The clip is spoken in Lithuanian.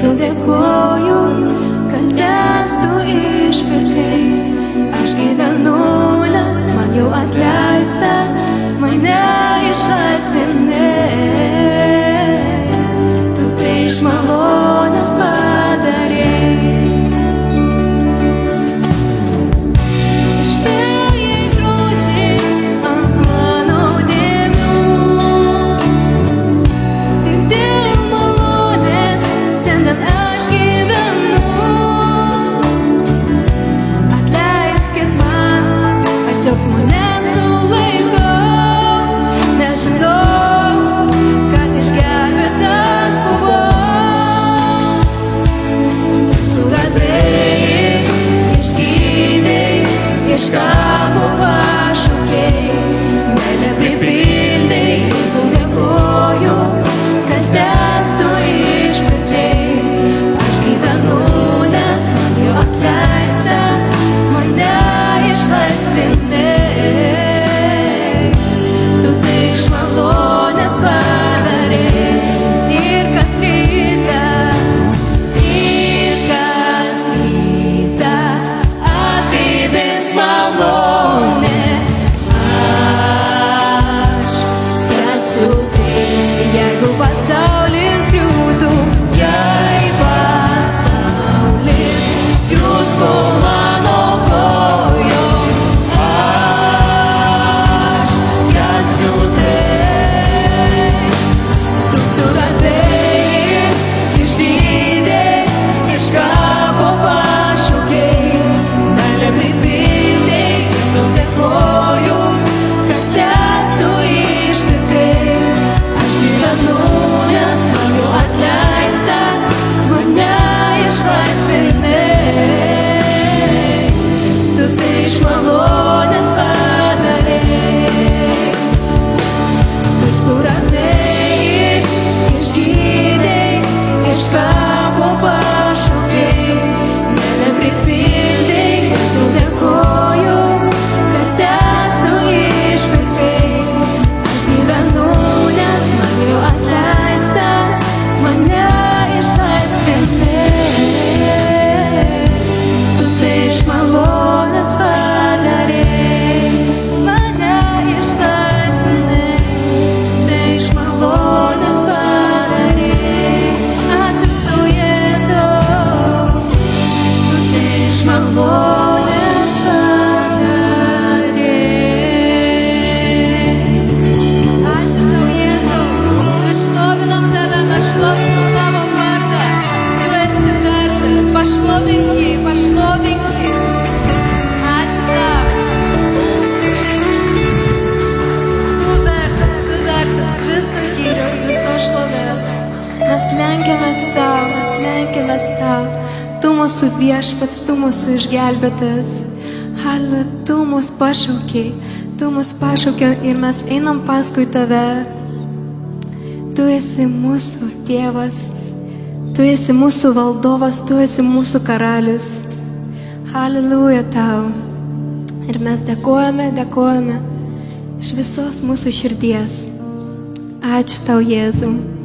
Jėzau, dėkoju, kaltes tu išpirkai. Aš gyvenu, nes man jau atleista, mane išlaisvinai. Tu tai iš malonės padarei. Iš kapo pašaukei, meilę pripildei, Jėzau, dėkoju, kaltes tu išpirkai. Aš gyvenu, nes man jau atleista, mane išlaisvinai. Tu tai iš malonės padarei. Ir kas rytą malonė, aš skelbsiu tai, jeigu pasaulis griūtų, jei pasaulis grius po mano kojom, aš skelbsiu tai. Tu suradai, išgydei, iš kapo pašaukei, meilę pripildei. Dėkoju, kaltes tu išpirkai. Aš gyvenu, nes man jau atleista, mane išlaisvinai. Tu tai iš malonės padarei. Tu suradai, išgydei, iš kapo pašaukei, meilę pripildei. Jėzau, dėkoju, mes tau, tu mūsų viešpats, tu mūsų išgelbėtas. Halleluja, tu mūsų pašaukiai ir mes einam paskui tave. Tu esi mūsų tėvas, tu esi mūsų valdovas, tu esi mūsų karalius. Halleluja tau. Ir mes dėkojame iš visos mūsų širdies. Ačiū tau, Jėzau.